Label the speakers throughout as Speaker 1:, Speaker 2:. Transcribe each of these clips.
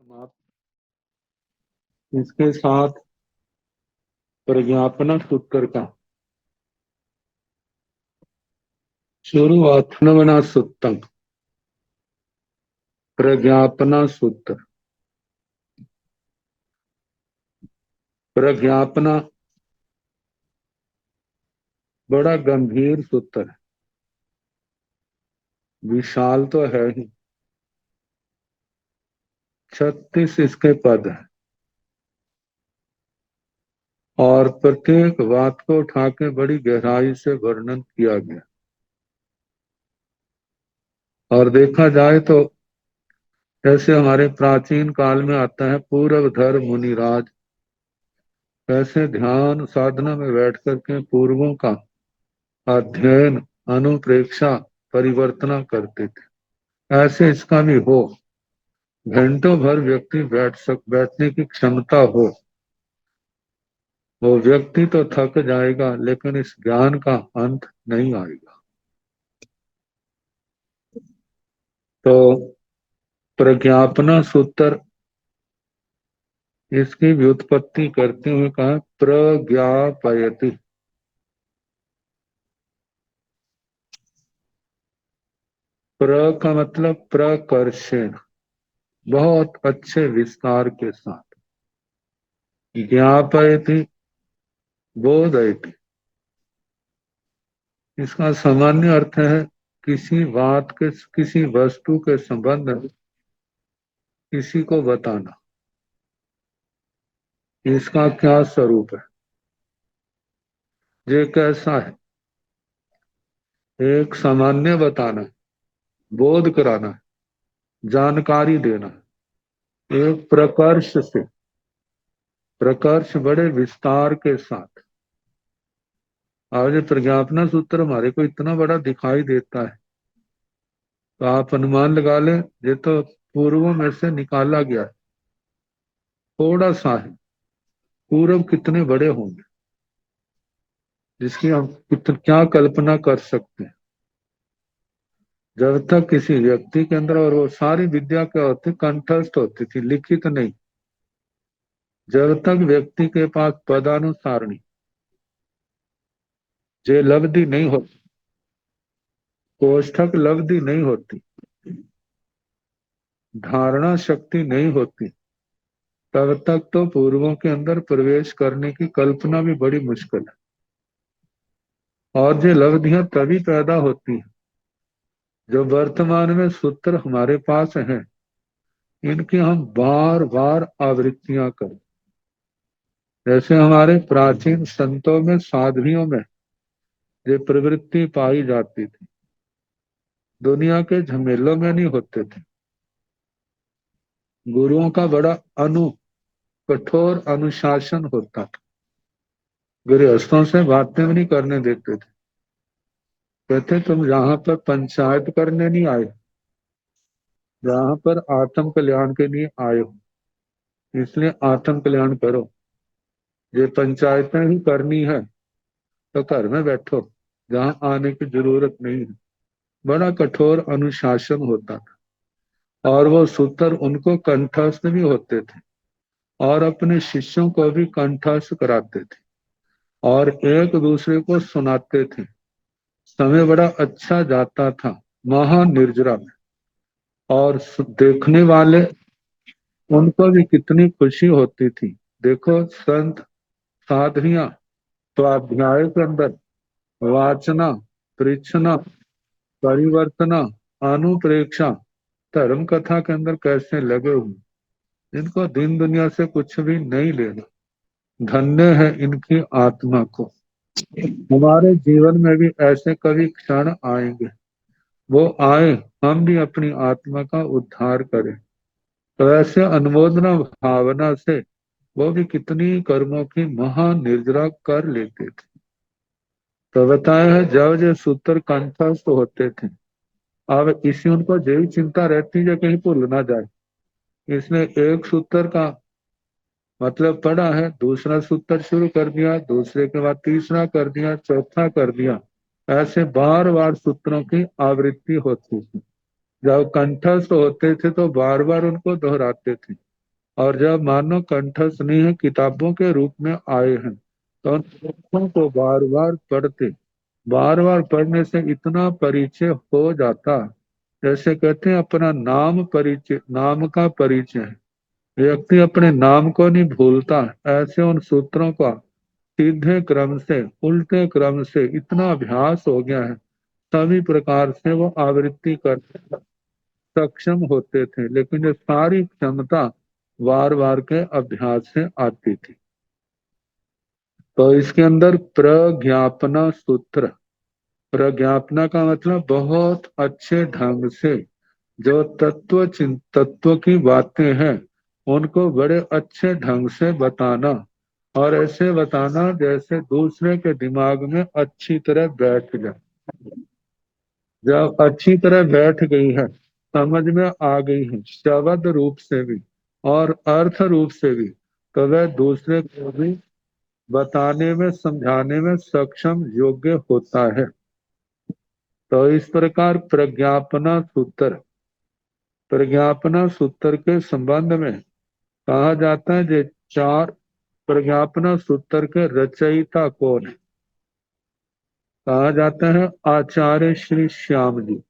Speaker 1: समाप्त। इसके साथ प्रज्ञापना सूत्र का शुरुआत नवना सूत्रम प्रज्ञापना सूत्र। प्रज्ञापना बड़ा गंभीर सूत्र है, विशाल तो है ही। 36 इसके पद है और प्रत्येक बात को उठा के बड़ी गहराई से वर्णन किया गया। और देखा जाए तो ऐसे हमारे प्राचीन काल में आता है पूर्व धर मुनिराज कैसे ध्यान साधना में बैठ करके पूर्वों का अध्ययन अनुप्रेक्षा परिवर्तना करते थे। ऐसे इसका भी हो, घंटों भर व्यक्ति बैठने की क्षमता हो, वो व्यक्ति तो थक जाएगा लेकिन इस ज्ञान का अंत नहीं आएगा। तो प्रज्ञापना सूत्र इसकी व्युत्पत्ति करते हुए कहा प्रज्ञापयति। प्र का मतलब प्रकर्षण, बहुत अच्छे विस्तार के साथ। ज्ञापयति बोधयति, इसका सामान्य अर्थ है किसी बात के किसी वस्तु के संबंध में किसी को बताना, इसका क्या स्वरूप है, ये कैसा है, एक सामान्य बताना, बोध कराना, जानकारी देना। एक प्रकर्ष से, प्रकर्ष बड़े विस्तार के साथ। और ये प्रज्ञापना सूत्र हमारे को इतना बड़ा दिखाई देता है तो आप अनुमान लगा लें ये तो पूर्वों में से निकाला गया है, थोड़ा सा है। पूर्व कितने बड़े होंगे जिसकी हम क्या कल्पना कर सकते हैं। जब तक किसी व्यक्ति के अंदर, और वो सारी विद्या क्या होती कंठस्थ होती थी, लिखित नहीं, जब तक व्यक्ति के पास पदानुसारणी जे लब्धि नहीं होती, कोष्ठक लब्धि नहीं होती, धारणा शक्ति नहीं होती, तब तक तो पूर्वों के अंदर प्रवेश करने की कल्पना भी बड़ी मुश्किल है। और ये लब्धियां तभी पैदा होती हैं जो वर्तमान में सूत्र हमारे पास हैं, इनकी हम बार बार आवृत्तियां करें। जैसे हमारे प्राचीन संतों में साध्वियों में ये प्रवृत्ति पाई जाती थी, दुनिया के झमेलों में नहीं होते थे। गुरुओं का बड़ा कठोर अनुशासन होता था, गृहस्थों से बातें भी नहीं करने देते थे। कहते तुम यहाँ पर पंचायत करने नहीं आए, यहाँ पर आत्म कल्याण के लिए आए हो, इसलिए आत्म कल्याण करो। ये पंचायतें ही करनी है तो घर में बैठो, जहाँ आने की जरूरत नहीं है। बड़ा कठोर अनुशासन होता था और वो सूत्र उनको कंठस्थ भी होते थे और अपने शिष्यों को भी कंठस्थ कराते थे और एक दूसरे को सुनाते थे। समय बड़ा अच्छा जाता था महानिर्जरा में, और देखने वाले उनको भी कितनी खुशी होती थी। देखो संत साधनियां स्वाध्याय के अंदर वाचना, परीक्षना, परिवर्तना, अनुप्रेक्षा, धर्म कथा के अंदर कैसे लगे हुए। इनको दिन दुनिया से कुछ भी नहीं लेना, धन्य है इनकी आत्मा को। हमारे जीवन में भी ऐसे कभी क्षण आएंगे, वो आए हम भी अपनी आत्मा का उद्धार करें। तो ऐसे अनुमोदना भावना से वो भी कितनी कर्मों की महानिर्जरा कर लेते थे। तो बताया है जब जो सूत्र कंठस्थ होते थे, अब इसी उनको यही चिंता रहती है कहीं भूल ना जाए, इसने एक सूत्र का मतलब पढ़ा है, दूसरा सूत्र शुरू कर दिया, दूसरे के बाद तीसरा कर दिया, चौथा कर दिया। ऐसे बार बार सूत्रों की आवृत्ति होती थी। जब कंठस्थ होते थे तो बार बार उनको दोहराते थे। और जब मानव कंठस्थ नहीं है, किताबों के रूप में आए हैं, तो उन ग्रंथों को बार बार पढ़ने से इतना परिचय हो जाता, जैसे कहते हैं अपना नाम परिचय, नाम का परिचय है। व्यक्ति अपने नाम को नहीं भूलता, ऐसे उन सूत्रों का सीधे क्रम से उल्टे क्रम से इतना अभ्यास हो गया है, सभी प्रकार से वो आवृत्ति कर सक्षम होते थे। लेकिन ये सारी क्षमता बार बार के अभ्यास से आती थी। तो इसके अंदर प्रज्ञापना सूत्र, प्रज्ञापना का मतलब बहुत अच्छे ढंग से जो तत्व की बातें हैं उनको बड़े अच्छे ढंग से बताना, और ऐसे बताना जैसे दूसरे के दिमाग में अच्छी तरह बैठ जाए। जब अच्छी तरह बैठ गई है, समझ में आ गई है, शब्द रूप से भी और अर्थ रूप से भी, तो वह दूसरे को भी बताने में समझाने में सक्षम योग्य होता है। तो इस प्रकार प्रज्ञापना सूत्र के संबंध में कहा जाता है कि चार प्रज्ञापना सूत्र के रचयिता कौन है। कहा जाता है आचार्य श्री श्याम जी।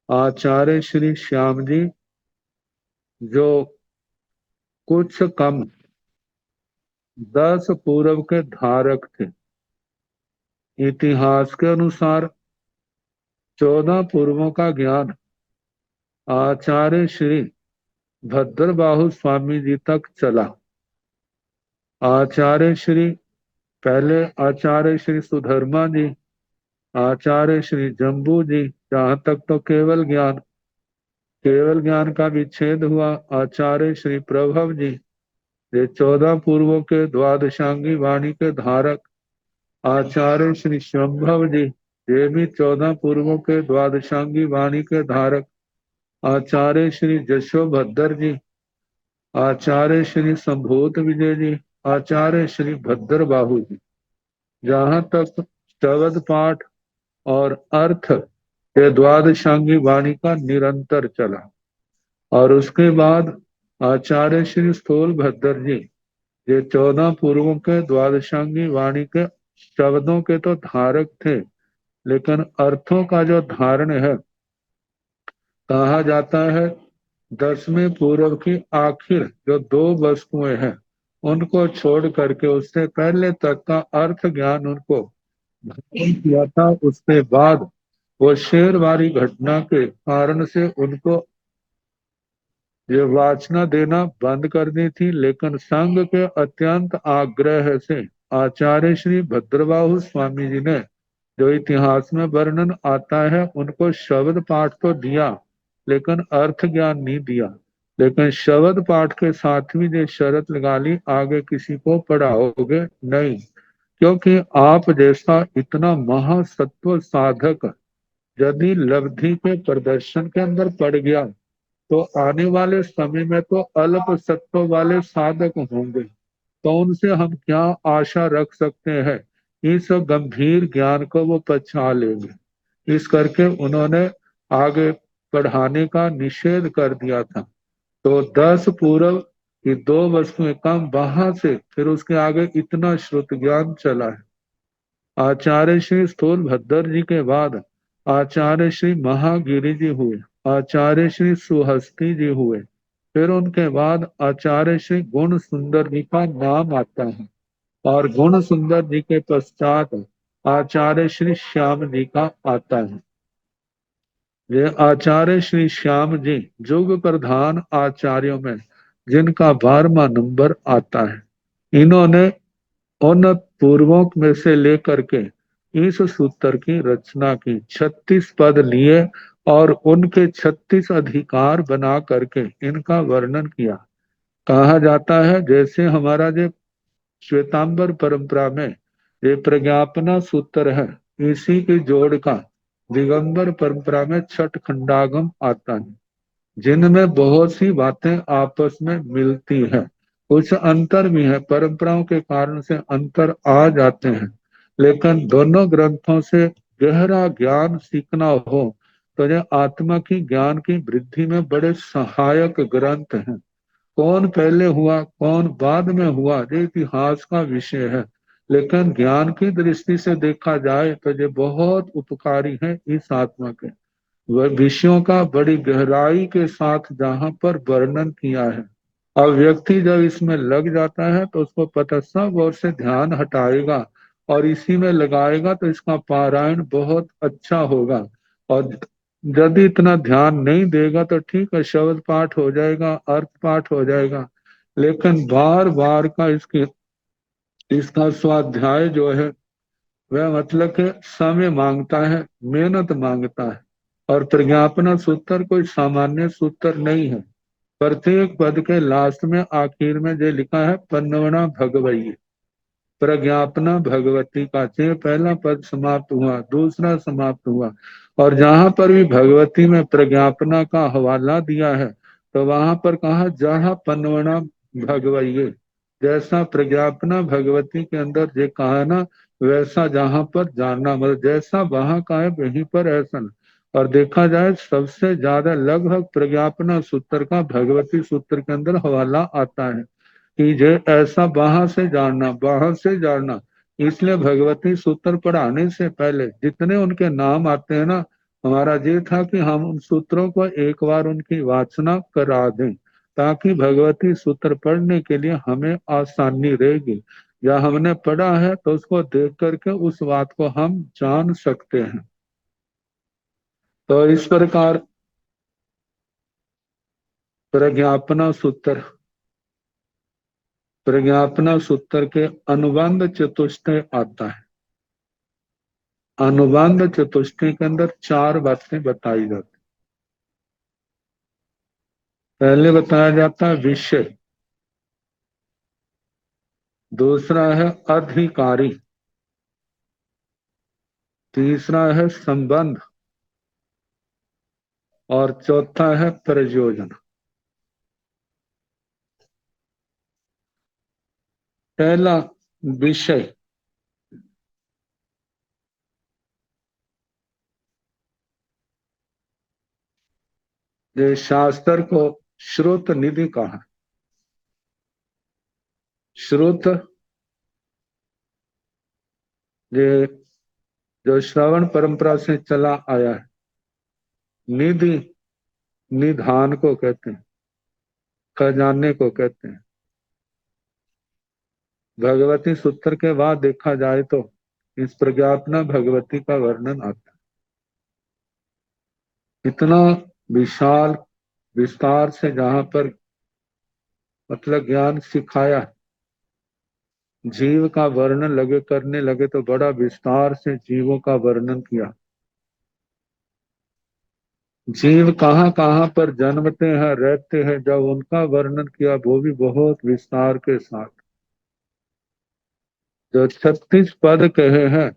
Speaker 1: आचार्य श्री श्याम जी जो कुछ कम 10 पूर्व के धारक थे। इतिहास के अनुसार 14 पूर्वों का ज्ञान आचार्य श्री भद्रबाहु स्वामी जी तक चला। आचार्य श्री पहले आचार्य श्री सुधर्मा जी, आचार्य श्री जम्बू जी, जहां तक तो केवल ज्ञान का विच्छेद हुआ। आचार्य श्री प्रभव जी, ये 14 पूर्वों के द्वादशांगी वाणी के धारक। आचार्य श्री शंभव जी, ये भी 14 पूर्वों के द्वादशांगी वाणी के धारक। आचार्य श्री जशोभद्र जी, आचार्य श्री संभूत विजय जी, आचार्य श्री भद्रबाहु जी। जहां तक शब्द पाठ और अर्थ के द्वादशांगी वाणी का निरंतर चला। और उसके बाद आचार्य श्री स्थूल भद्र जी, ये 14 पूर्वों के द्वादशांगी वाणी के शब्दों के तो धारक थे, लेकिन अर्थों का जो धारण है, कहा जाता है 10वें पूर्व की आखिर जो 2 वस्तुएं हैं उनको छोड़ करके उससे पहले तक का अर्थ ज्ञान उनको किया था। उसके बाद वो शेरवारी घटना के कारण से उनको ये वाचना देना बंद कर दी थी। लेकिन संघ के अत्यंत आग्रह से आचार्य श्री भद्रबाहु स्वामी जी ने, जो इतिहास में वर्णन आता है, उनको शब्द पाठ तो दिया लेकिन अर्थ ज्ञान नहीं दिया। लेकिन शब्द पाठ के साथ भी ये शर्त लगा ली, आगे किसी को पढ़ाओगे नहीं, क्योंकि आप जैसा इतना महासत्व साधक यदि लब्धि के प्रदर्शन के अंदर पड़ गया, तो आने वाले समय में तो अल्प सत्व वाले साधक होंगे, तो उनसे हम क्या आशा रख सकते हैं। इस गंभीर ज्ञान को वो पछा लेंगे। इस करके उन्होंने आगे पढ़ाने का निषेध कर दिया था। तो 10 पूर्व की 2 वस्तुएं कम, वहां से फिर उसके आगे इतना श्रुत ज्ञान चला है। आचार्य श्री स्थूल भद्र जी के बाद आचार्य श्री महागिरि जी हुए, आचार्य श्री सुहस्ती जी हुए, फिर उनके बाद आचार्य श्री गुण सुंदर जी का नाम आता है, और गुण सुंदर जी के पश्चात आचार्य श्री श्याम जी का आता है। ये आचार्य श्री श्याम जी युग प्रधान आचार्यों में जिनका 12वां नंबर आता है। इन्होंने उन पूर्वों में से लेकर के इस सूत्र की रचना की, 36 पद लिए और उनके 36 अधिकार बना करके इनका वर्णन किया। कहा जाता है जैसे हमारा जो श्वेतांबर परंपरा में ये प्रज्ञापना सूत्र है, इसी की जोड़ का दिगंबर परंपरा में छठ खंडागम आता है, जिनमें बहुत सी बातें आपस में मिलती हैं। कुछ अंतर भी है, परंपराओं के कारण से अंतर आ जाते हैं, लेकिन दोनों ग्रंथों से गहरा ज्ञान सीखना हो तो यह आत्मा की ज्ञान की वृद्धि में बड़े सहायक ग्रंथ हैं। कौन पहले हुआ कौन बाद में हुआ ये इतिहास का विषय है, लेकिन ज्ञान की दृष्टि से देखा जाए तो ये बहुत उपकारी है इस आत्मा के। वह विषयों का बड़ी गहराई के साथ जहाँ पर वर्णन किया है। अब व्यक्ति जब इसमें लग जाता है तो उसको पता, सब और से ध्यान हटाएगा और इसी में लगाएगा तो इसका पारायण बहुत अच्छा होगा। और यदि इतना ध्यान नहीं देगा तो ठीक है, शब्द पाठ हो जाएगा, अर्थ पाठ हो जाएगा, लेकिन बार बार का इसका स्वाध्याय जो है वह मतलब कि समय मांगता है, मेहनत मांगता है। और प्रज्ञापना सूत्र कोई सामान्य सूत्र नहीं है। प्रत्येक पद के लास्ट में आखिर में जो लिखा है पन्नवना भगवई, प्रज्ञापना भगवती का, जो पहला पद समाप्त हुआ दूसरा समाप्त हुआ। और जहां पर भी भगवती में प्रज्ञापना का हवाला दिया है तो वहां पर कहा जहाँ पन्नवना भगवई, जैसा प्रज्ञापना भगवती के अंदर जो कहा ना, वैसा जहां पर जानना, मतलब जैसा वहां का है वहीं पर ऐसा ना। और देखा जाए सबसे ज्यादा लगभग प्रज्ञापना सूत्र का भगवती सूत्र के अंदर हवाला आता है कि जो ऐसा वहां से जानना वहां से जानना। इसलिए भगवती सूत्र पढ़ाने से पहले जितने उनके नाम आते हैं ना, हमारा ये था कि हम उन सूत्रों को एक बार उनकी वाचना करा दें, ताकि भगवती सूत्र पढ़ने के लिए हमें आसानी रहेगी। या हमने पढ़ा है तो उसको देख करके उस बात को हम जान सकते हैं। तो इस प्रकार प्रज्ञापना सूत्र, प्रज्ञापना सूत्र के अनुबंध चतुष्टय आता है। अनुबंध चतुष्टय के अंदर चार बातें बताई जाती। पहले बताया जाता है विषय, दूसरा है अधिकारी, तीसरा है संबंध, और चौथा है प्रयोजन। पहला विषय, जो शास्त्र को श्रुत निधि कहा। श्रुत ये जो श्रवण परंपरा से चला आया है। निधि निधान को कहते हैं, खजाने को कहते हैं। भगवती सूत्र के बाद देखा जाए तो इस प्रज्ञापना भगवती का वर्णन आता है। इतना विशाल विस्तार से जहां पर मतलब ज्ञान सिखाया, जीव का वर्णन लगे करने लगे तो बड़ा विस्तार से जीवों का वर्णन किया। जीव कहाँ कहाँ पर जन्मते हैं रहते हैं, जब उनका वर्णन किया वो भी बहुत विस्तार के साथ। जो 36 पद कहे हैं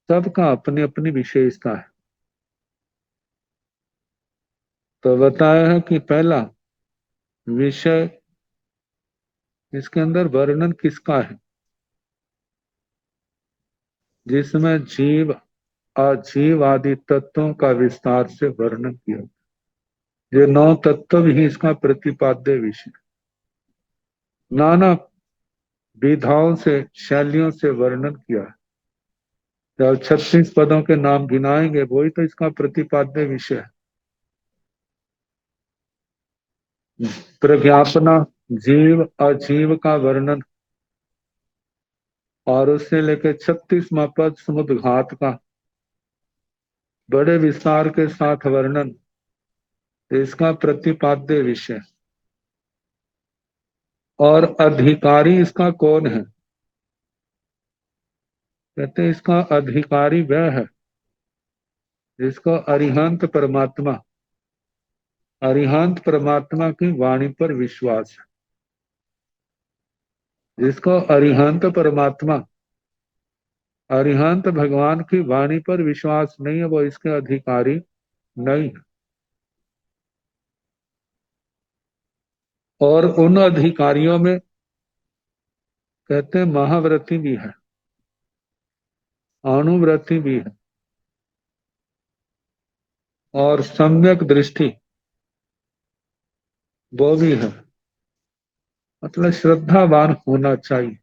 Speaker 1: सबका अपनी अपनी विशेषता है। तो बताया है कि पहला विषय, इसके अंदर वर्णन किसका है, जिसमें जीव अजीव आदि तत्वों का विस्तार से वर्णन किया। ये 9 तत्व ही इसका प्रतिपाद्य विषय, नाना विधाओं से शैलियों से वर्णन किया है। जब 36 पदों के नाम गिनाएंगे वही तो इसका प्रतिपाद्य विषय है। प्रज्ञापना जीव अजीव का वर्णन, और उससे लेकर 36वां पद समुद्घात का बड़े विस्तार के साथ वर्णन, इसका प्रतिपाद्य विषय। और अधिकारी इसका कौन है, कहते हैं इसका अधिकारी वह है जिसको अरिहंत परमात्मा, अरिहंत परमात्मा की वाणी पर विश्वास है। जिसको अरिहंत परमात्मा, अरिहंत भगवान की वाणी पर विश्वास नहीं है, वो इसके अधिकारी नहीं है। और उन अधिकारियों में कहते हैं महाव्रती भी है, अनुव्रती भी है, और सम्यक दृष्टि वो भी है। मतलब श्रद्धावान होना चाहिए।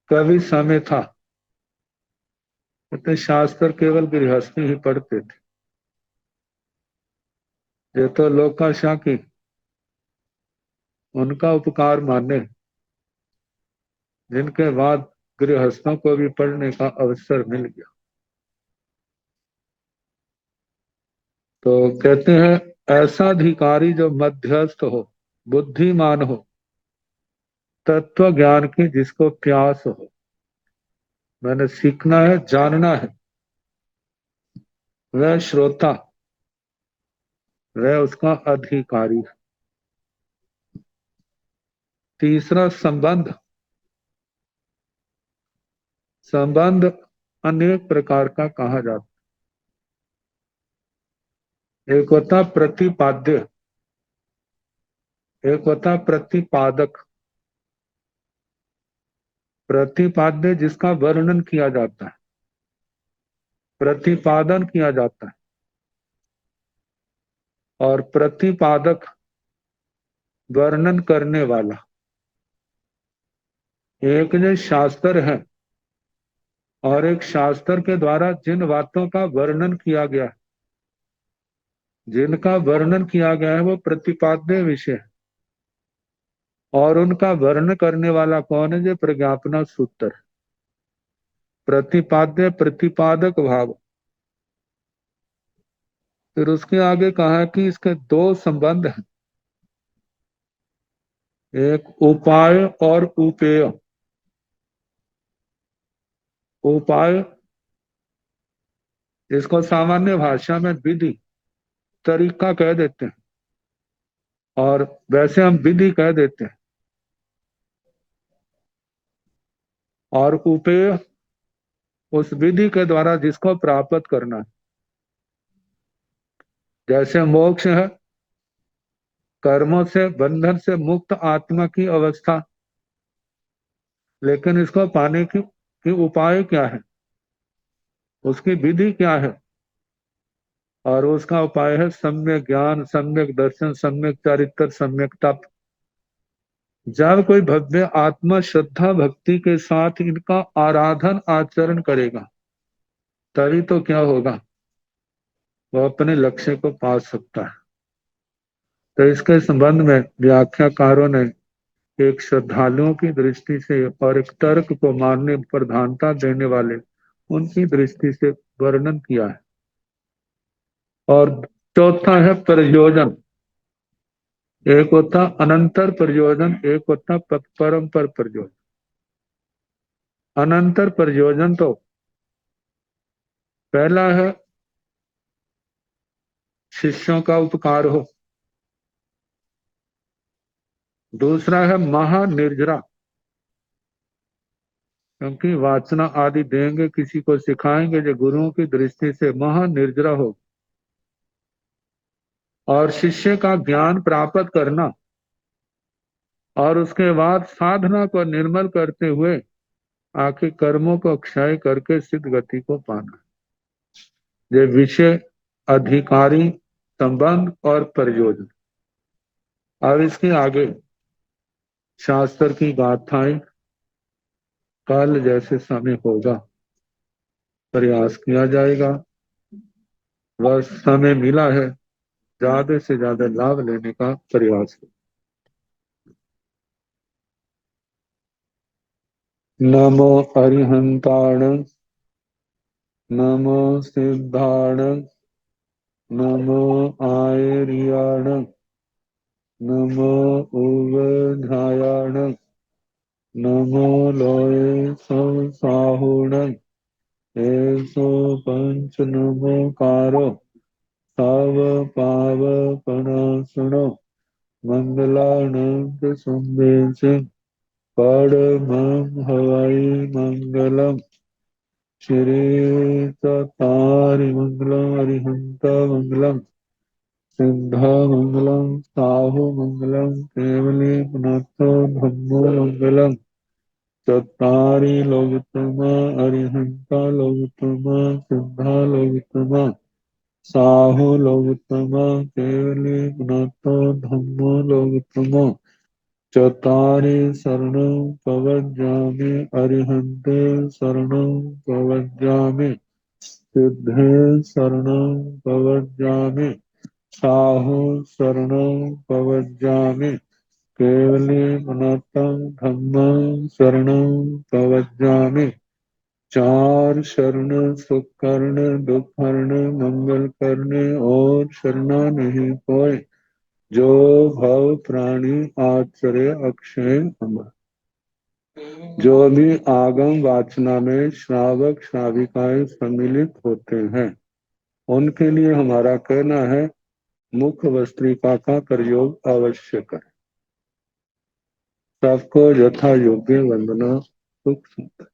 Speaker 1: कभी समय था, कहते शास्त्र केवल गृहस्थी ही पढ़ते थे। ये तो लोकाशा की उनका उपकार माने, जिनके बाद गृहस्थों को भी पढ़ने का अवसर मिल गया। तो कहते हैं ऐसा अधिकारी जो मध्यस्थ हो, बुद्धिमान हो, तत्व ज्ञान की जिसको प्यास हो, मैंने सीखना है, जानना है, वह श्रोता, वह उसका अधिकारी है। तीसरा संबंध। संबंध अनेक प्रकार का कहा जाता है। एक होता प्रतिपाद्य, एक होता प्रतिपादक। प्रतिपाद्य जिसका वर्णन किया जाता है, प्रतिपादन किया जाता है। और प्रतिपादक वर्णन करने वाला। एक जो शास्त्र है, और एक शास्त्र के द्वारा जिन बातों का वर्णन किया गया है, जिनका वर्णन किया गया है वो प्रतिपाद्य विषय है। और उनका वर्णन करने वाला कौन है? जो प्रज्ञापना सूत्र है। प्रतिपाद्य प्रतिपादक भाव। फिर उसके आगे कहा है कि इसके दो संबंध हैं, एक उपाय और उपेय। उपाय इसको सामान्य भाषा में विधि, तरीका कह देते हैं, और वैसे हम विधि कह देते हैं। और उपेय उस विधि के द्वारा जिसको प्राप्त करना है। जैसे मोक्ष है, कर्मों से बंधन से मुक्त आत्मा की अवस्था। लेकिन इसको पाने की उपाय क्या है, उसकी विधि क्या है? और उसका उपाय है सम्यक ज्ञान, सम्यक दर्शन, सम्यक चरित्र, सम्यक तप। जब कोई भव्य आत्मा श्रद्धा भक्ति के साथ इनका आराधन आचरण करेगा, तभी तो क्या होगा, वो अपने लक्ष्य को पा सकता है। तो इसके संबंध में व्याख्याकारों ने एक श्रद्धालुओं की दृष्टि से और एक तर्क को मानने प्रधानता देने वाले उनकी दृष्टि से वर्णन किया है। और चौथा है प्रयोजन। एक होता अनंतर प्रयोजन, एक होता परम्पर प्रयोजन। अनंतर प्रयोजन तो पहला है शिष्यों का उपकार हो, दूसरा है महानिर्जरा, क्योंकि वासना आदि देंगे, किसी को सिखाएंगे जो गुरुओं की दृष्टि से महानिर्जरा हो। और शिष्य का ज्ञान प्राप्त करना, और उसके बाद साधना को निर्मल करते हुए आखिर कर्मों को क्षय करके सिद्ध गति को पाना। ये विषय, अधिकारी, संबंध और प्रयोजन। अब इसके आगे शास्त्र की गाथाएं कल जैसे समय होगा प्रयास किया जाएगा। वह समय मिला है, ज्यादा से ज्यादा लाभ लेने का प्रयास करें। नमो अरिहंताण, नमो सिद्धाण, नमो आयर्याण, नमो उवधायाण, नमो लोय साहुण, एसो पंच नमोकारो साव पावपनाशनो मंगलानंद संदेश परमं हवै मंगलम। श्री ततारि मंगलम, अरिहंत मंगलम, सिद्धा मंगलम, साहु मंगलम, केवली पुनतो धम्मो मंगलम। चत्तारि लोकोत्तमा, अरिहंता लोकोत्तमा, सिद्धा लोकोत्तमा। साहो लोगोत्तम केवली पुनतो धम्मो लोगोत्तम चतारे शरणं प्रव्रजामि अरिहन्ते शरणं प्रव्रजामि सिद्धे शरणं प्रव्रजामि साहो शरणं प्रव्रजामि केवले पुनतं धम्मं शरणं प्रव्रजामि चार शरण सुख कर्ण दुख हरण मंगल करने और शरणा नहीं कोई जो भव प्राणी आचरे अक्षय अमर। जो भी आगम वाचना में श्रावक श्राविकाएं सम्मिलित होते हैं उनके लिए हमारा कहना है मुख वस्त्रिका का प्रयोग अवश्य करें। सबको यथा योग्य वंदना सुख सुख।